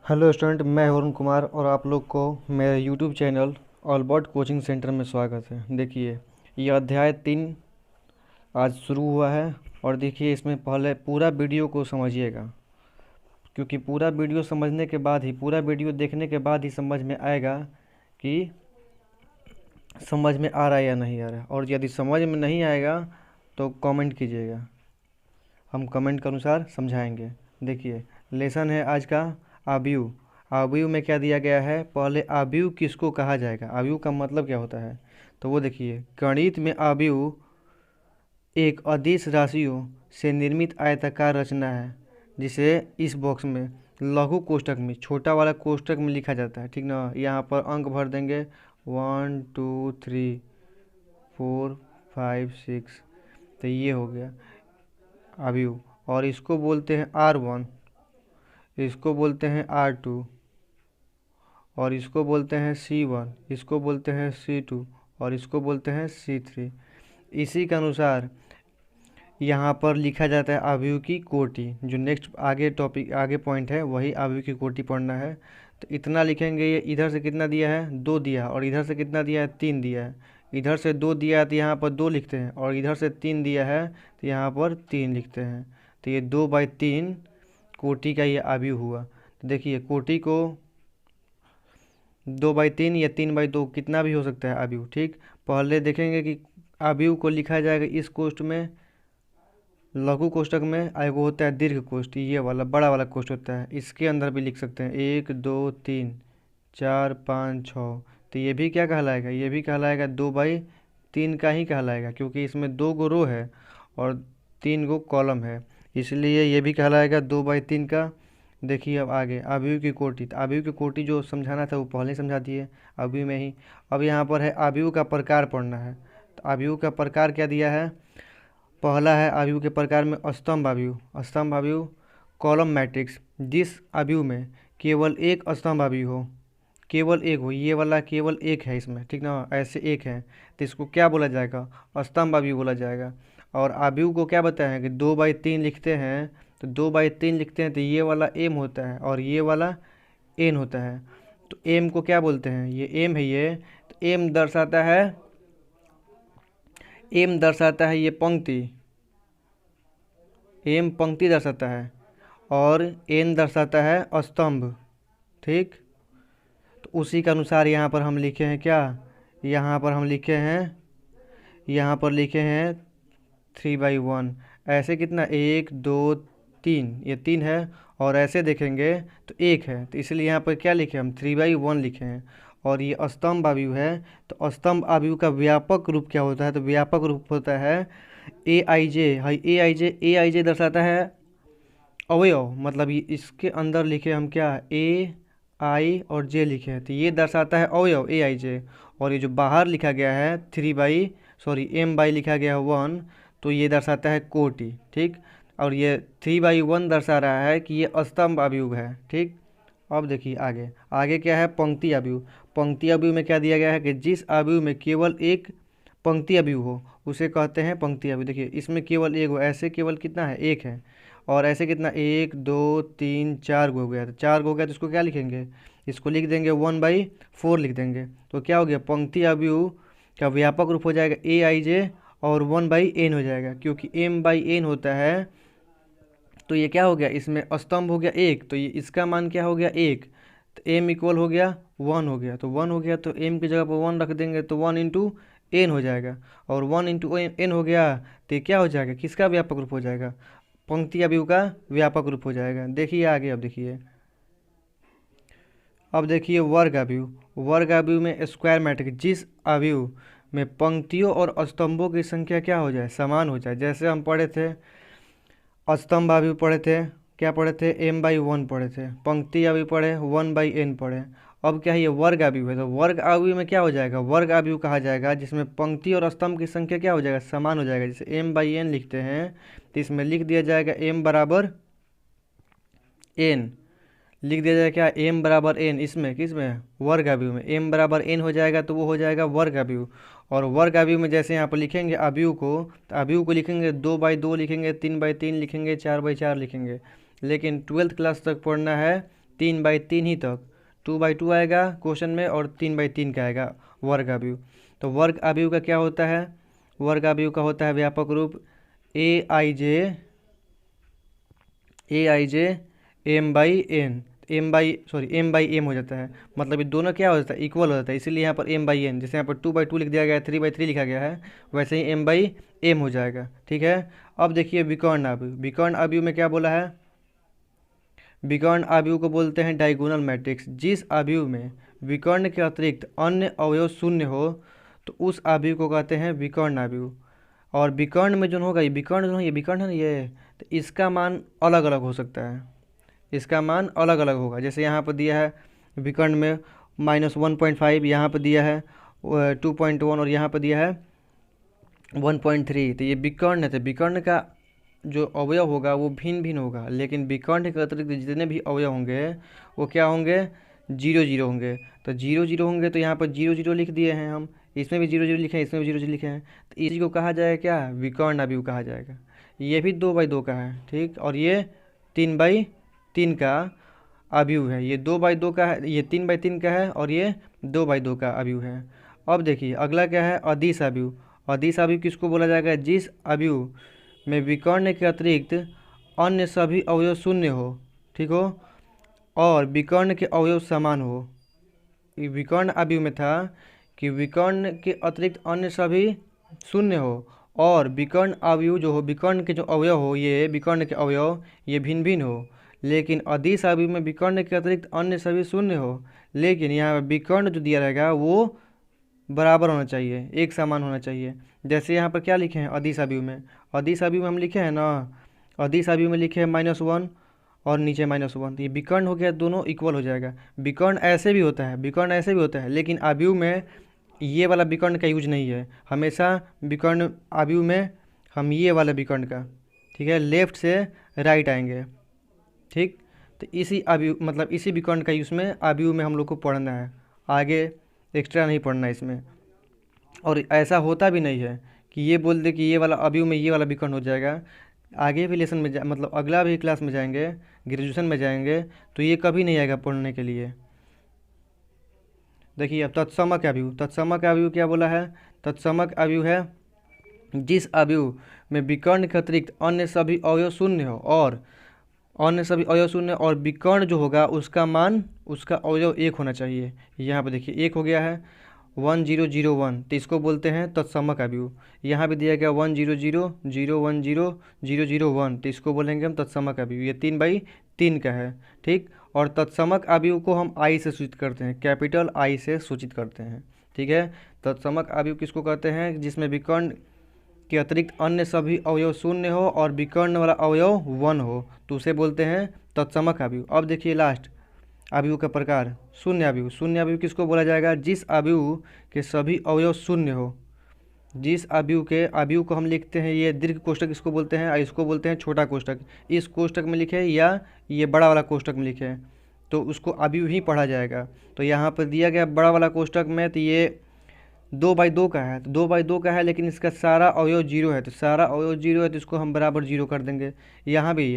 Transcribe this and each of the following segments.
Hello student, मैं वरुण कुमार और आप लोग को मेरे यूट्यूब चैनल ऑलबर्ट कोचिंग सेंटर में स्वागत है। देखिए, यह अध्याय 3 आज शुरू हुआ है और देखिए इसमें पहले पूरा वीडियो को समझिएगा, क्योंकि पूरा वीडियो समझने के बाद ही, पूरा वीडियो देखने के बाद ही समझ में आएगा कि समझ में आ रहा है या नहीं आ रहा है। और यदि समझ में नहीं आएगा तो कमेंट कीजिएगा, हम कमेंट के अनुसार समझाएंगे। देखिए, लेसन है आज का आव्यूह। आव्यूह में क्या दिया गया है, पहले आव्यूह किसको कहा जाएगा, आव्यूह का मतलब क्या होता है। तो वो देखिए, गणित में आव्यूह एक अदिश राशियों से निर्मित आयताकार रचना है, जिसे इस बॉक्स में लघु कोष्ठक में, छोटा वाला कोष्ठक में लिखा जाता है। ठीक ना, यहाँ पर अंक भर देंगे 1 2 3 4 5 6। तो ये हो गया आव्यूह, और इसको बोलते हैं R1, इसको बोलते हैं R2, और इसको बोलते हैं C1, इसको बोलते हैं C2, और इसको बोलते हैं C3। इसी के अनुसार यहाँ पर लिखा जाता है आव्यूह की कोटि। जो नेक्स्ट आगे टॉपिक, आगे पॉइंट है, वही आव्यूह की कोटि पढ़ना है। तो इतना लिखेंगे, ये इधर से कितना दिया है 2 दिया है, और इधर से कितना दिया है 3 दिया है। इधर से 2 दिया है तो यहाँ पर 2 लिखते हैं, और इधर से 3 दिया है तो यहाँ पर 3 लिखते हैं। तो ये 2/3 कोटि का ये आव्यूह हुआ। तो देखिए, कोटि को 2/3 या 3/2 कितना भी हो सकता है आव्यूह। ठीक, पहले देखेंगे कि आव्यूह को लिखा जाएगा इस कोष्ठ में, लघु कोष्ठक में। एगो होता है दीर्घ कोष्ठ, ये वाला बड़ा वाला कोष्ठ होता है, इसके अंदर भी लिख सकते हैं 1 2 3 4 5 6। तो ये भी क्या कहलाएगा, ये भी कहलाएगा 2/3 का ही कहलाएगा, क्योंकि इसमें 2 गो रो है और 3 गो कॉलम है, इसलिए ये भी कहलाएगा 2/3 का। देखिए अब आगे आव्यूह की कोटि। तो आव्यूह की कोटि जो समझाना था वो पहले ही समझा दिए आव्यूह में ही। अब यहाँ पर है आव्यूह का प्रकार पढ़ना है। तो आव्यूह का प्रकार क्या दिया है, पहला है आव्यूह के प्रकार में स्तंभ आव्यूह। स्तंभ आव्यूह कॉलम मैट्रिक्स, जिस आव्यूह में केवल एक स्तंभ आव्यूह हो, केवल एक हो, ये वाला केवल एक है इसमें, ठीक ना, ऐसे एक है, तो इसको क्या बोला जाएगा, स्तंभ आव्यूह बोला जाएगा। और आव्यूह को क्या बताया है कि 2/3 लिखते हैं, तो 2/3 लिखते हैं तो ये वाला एम होता है और ये वाला एन होता है। तो एम को क्या बोलते हैं, ये एम है ये। तो एम दर्शाता है ये पंक्ति, एम पंक्ति दर्शाता है, और एन दर्शाता है स्तंभ। ठीक, तो उसी के अनुसार यहाँ पर हम लिखे हैं क्या, यहाँ पर हम लिखे हैं, यहाँ पर लिखे हैं 3/1। ऐसे कितना 1 2 3, ये 3 है, और ऐसे देखेंगे तो 1 है, तो इसलिए यहाँ पर क्या लिखे हम 3/1 लिखे हैं। और ये स्तंभ आव्यूह है, तो स्तंभ आव्यूह का व्यापक रूप क्या होता है, तो व्यापक रूप होता है AIJ। हाई AIJ दर्शाता है अवयव, मतलब ये इसके अंदर लिखे हम क्या, A I और J लिखे हैं, तो ये दर्शाता है अवयव AIJ। और ये जो बाहर लिखा गया है M/, लिखा गया है 1, तो ये दर्शाता है कोटि। ठीक, और ये 3/1 दर्शा रहा है कि ये स्तंभ आव्यूह है। ठीक, अब देखिए आगे, आगे क्या है, पंक्ति आव्यूह। पंक्ति आव्यूह में क्या दिया गया है कि जिस आव्यूह में केवल एक पंक्ति आव्यूह हो उसे कहते हैं पंक्ति आव्यूह। देखिए, इसमें केवल एक हो, ऐसे केवल कितना है, एक है, और ऐसे कितना 1 2 3 4 गो हो गया। तो 4 गो हो गया, तो इसको क्या लिखेंगे, इसको लिख देंगे 1/4 लिख देंगे। तो क्या हो गया, पंक्ति आव्यूह का व्यापक रूप हो जाएगा AIJ, और 1/n हो जाएगा, क्योंकि M/n होता है। तो ये क्या हो गया, इसमें स्तंभ हो गया 1, तो ये इसका मान क्या हो गया 1, तो M इक्वल हो गया 1 हो गया। तो 1 हो गया, तो M की जगह पर 1 रख देंगे, तो 1 × n हो जाएगा, और 1 × n हो गया, तो ये क्या हो जाएगा, किसका व्यापक रूप हो जाएगा, पंक्ति आव्यूह का व्यापक रूप हो जाएगा। देखिए आगे, अब देखिए वर्ग आव्यूह। वर्ग आव्यूह में स्क्वायर मैट्रिक्स, जिस आव्यूह में पंक्तियों और स्तंभों की संख्या क्या हो जाए, समान हो जाए। जैसे हम पढ़े थे स्तंभ आव्यूह पढ़े थे, क्या पढ़े थे, M/1 पढ़े थे, पंक्ति आव्यूह पढ़े 1/n पढ़े। अब क्या है, ये वर्ग आव्यूह है, तो वर्ग आव्यूह में क्या हो जाएगा, वर्ग आव्यूह कहा जाएगा जिसमें पंक्ति और स्तंभ की संख्या क्या हो जाएगा, समान हो जाएगा। जैसे M/n लिखते हैं, तो इसमें लिख दिया जाएगा M = n, लिख दिया जाएगा क्या, M = n, इसमें किसमें, वर्ग आव्यूह में M = n हो जाएगा, तो वो हो जाएगा वर्ग आव्यूह। और वर्ग आव्यूह में जैसे यहाँ पर लिखेंगे आव्यूह को, तो आव्यूह को लिखेंगे 2/2 लिखेंगे, 3/3 लिखेंगे, 4/4 लिखेंगे। लेकिन 12th क्लास तक पढ़ना है 3/3 ही तक, 2/2 आएगा क्वेश्चन में और 3/3 का आएगा वर्ग अवयव। तो वर्ग अवयव का क्या होता है, वर्ग अवयव का होता है व्यापक रूप ए आई जे m/n, m/m हो जाता है, मतलब ये दोनों क्या हो जाता है, इक्वल हो जाता है, इसीलिए यहाँ पर m/n, जैसे यहाँ पर 2/2 लिख दिया गया है, 3/3 लिखा गया है, वैसे ही m/m हो जाएगा। ठीक है, अब देखिए विकर्ण अवयव। विकर्ण अवयव में क्या बोला है, विकर्ण अवयव को बोलते हैं डायगोनल मैट्रिक्स। जिस अवयव में विकर्ण के अतिरिक्त अन्य अवयव शून्य हो तो उस अवयव को कहते हैं विकर्ण अवयव। और विकर्ण में जो होगा, ये विकर्ण जो है, ये विकर्ण है ना ये, तो इसका मान अलग अलग हो सकता है, इसका मान अलग अलग होगा। जैसे यहाँ पर दिया है विकर्ण में -1.5, यहाँ पर दिया है 2.1 और यहाँ पर दिया है 1.3, तो ये विकर्ण है। तो विकर्ण का जो अवयव होगा वो भिन्न भिन्न होगा, लेकिन विकर्ण के अतिरिक्त जितने भी अवयव होंगे वो क्या होंगे, 0 0 होंगे। तो 0 0 होंगे, तो यहाँ पर 0 0 लिख दिए हैं हम, इसमें भी 0 0 लिखे हैं, इसमें भी 0 0 लिखे हैं, तो इसी को कहा जाएगा क्या, विकर्ण अवयव कहा जाएगा। ये भी 2/2 का है, ठीक, और ये 3/3 का अवयव है। ये 2/2 का है, ये 3/3 का है, और ये 2/2 का अवयव है। अब देखिए अगला क्या है, अदिश अवयव। अदिश अवयव किसको बोला जाएगा, जिस अवयव में विकर्ण के अतिरिक्त अन्य सभी अवयव शून्य हो, ठीक हो, और विकर्ण के अवयव समान हो। विकर्ण अवयव में था कि विकर्ण के अतिरिक्त अन्य सभी शून्य हो, और विकर्ण अवयव जो हो, विकर्ण के जो अवयव हो, ये विकर्ण के अवयव ये भिन्न भिन्न हो। लेकिन अदिश अवयव में विकर्ण के अतिरिक्त अन्य सभी शून्य हो, लेकिन यहाँ विकर्ण जो दिया रहेगा वो बराबर होना चाहिए, एक समान होना चाहिए। जैसे यहाँ पर क्या लिखे हैं अदिश अवयव में, अदिश अवयव में हम लिखे हैं ना, अदिश अवयव में लिखे हैं -1 और नीचे -1, तो ये विकर्ण हो गया, दोनों इक्वल हो जाएगा। विकर्ण ऐसे भी होता है, विकर्ण ऐसे भी होता है, लेकिन अवयव में ये वाला विकर्ण का यूज नहीं है। हमेशा विकर्ण अवयव में हम ये वाला विकर्ण का, ठीक है, लेफ्ट से राइट आएंगे, ठीक। तो इसी अवयव मतलब इसी विकर्ण का यूज में अवयव में हम लोग को पढ़ना है, आगे एक्स्ट्रा नहीं पढ़ना इसमें। और ऐसा होता भी नहीं है कि ये बोल दे कि ये वाला अवयव में ये वाला विकर्ण हो जाएगा। आगे भी लेसन में मतलब अगला भी क्लास में जाएंगे, ग्रेजुएशन में जाएंगे, तो ये कभी नहीं आएगा पढ़ने के लिए। देखिए अब तत्समक अवयव, तत्समक अवयव क्या बोला है, तत्समक अवयव है जिस अवयव में विकर्ण के अतिरिक्त अन्य सभी अवयव शून्य हो, और अन्य सभी अवयव शून्य और विकर्ण जो होगा उसका मान, उसका अवयव 1 होना चाहिए। यहाँ पे देखिए 1 हो गया है, 1 0 0 1, तो इसको बोलते हैं तत्समक अवयव। यहाँ भी दिया गया 1 0 0 0 1 0 0 0 1, तो इसको बोलेंगे हम तत्समक अवयव। ये 3/3 का है, ठीक। और तत्समक अवयव को हम आई से सूचित करते हैं, कैपिटल आई से सूचित करते हैं, ठीक है। तत्समक अवयव किसको कहते हैं, जिसमें विकर्ण के अतिरिक्त अन्य सभी अवयव शून्य हो और विकर्ण वाला अवयव 1 हो, तो उसे बोलते हैं तत्समक अवयव। अब देखिए लास्ट अवयव का प्रकार, शून्य अवयव। शून्य अवयव किसको बोला जाएगा, जिस अवयव के सभी अवयव शून्य हो। जिस अवयव के अवयव को हम लिखते हैं, ये दीर्घ कोष्ठक इसको बोलते हैं, और इसको बोलते हैं छोटा कोष्ठक। इस कोष्ठक में लिखे या ये बड़ा वाला कोष्ठक में लिखे तो उसको अवयव ही पढ़ा जाएगा। तो यहाँ पर दिया गया बड़ा वाला कोष्ठक में, तो ये 2/2 का है, तो 2/2 का है, लेकिन इसका सारा अवयव 0 है, तो सारा अवयव 0 है, तो इसको हम बराबर 0 कर देंगे। यहाँ भी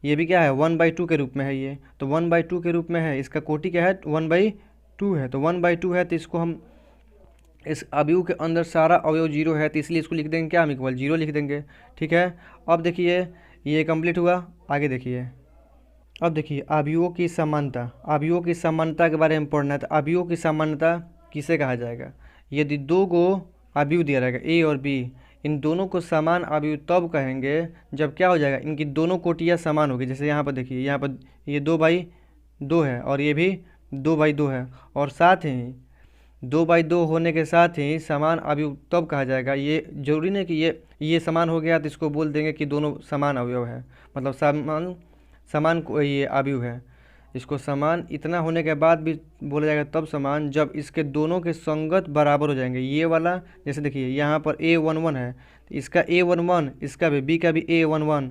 ये भी क्या है, 1/2 के रूप में है, ये तो 1/2 के रूप में है। इसका कोटि क्या है, 1/2 है, तो 1/2 है, तो इसको हम इस अवयव के अंदर सारा अवयव 0 है, तो इसलिए इसको लिख देंगे क्या, हम इक्वल 0 लिख देंगे, ठीक है। अब देखिए ये कंप्लीट हुआ, आगे देखिए। अब देखिए अवयवों की समानता, अवयवों की समानता के बारे में पढ़ना है। तो अवयवों की समानता किसे कहा जाएगा, यदि दो को अवयव दिया रहेगा ए और बी, इन दोनों को समान अवयव तब कहेंगे जब क्या हो जाएगा, इनकी दोनों कोटियाँ समान होगी। जैसे यहाँ पर देखिए, यहाँ पर ये 2/2 है और ये भी 2/2 है, और साथ ही 2/2 होने के साथ ही समान अवयव तब कहा जाएगा। ये जरूरी नहीं कि ये समान हो गया तो इसको बोल देंगे कि दोनों समान अवयव है, मतलब समान समान ये अवयव है। इसको समान इतना होने के बाद भी बोला जाएगा तब समान जब इसके दोनों के संगत बराबर हो जाएंगे। ये वाला जैसे देखिए यहाँ पर A11 है, तो इसका A11, इसका भी B का भी A11,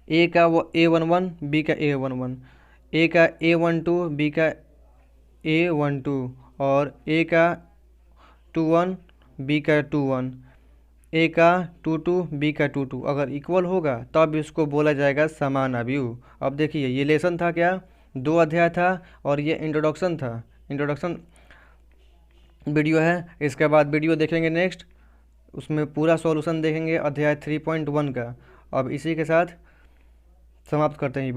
A का वो A11, B का A11, A का A12, B का A12, और A का 21, B का 21, A का 22, B का 22 अगर इक्वल होगा तब इसको बोला जाएगा समान अवयव। अब देखिए ये लेसन था क्या, 2 अध्याय था और ये इंट्रोडक्शन था, इंट्रोडक्शन वीडियो है। इसके बाद वीडियो देखेंगे नेक्स्ट, उसमें पूरा सॉल्यूशन देखेंगे अध्याय 3.1 का। अब इसी के साथ समाप्त करते हैं।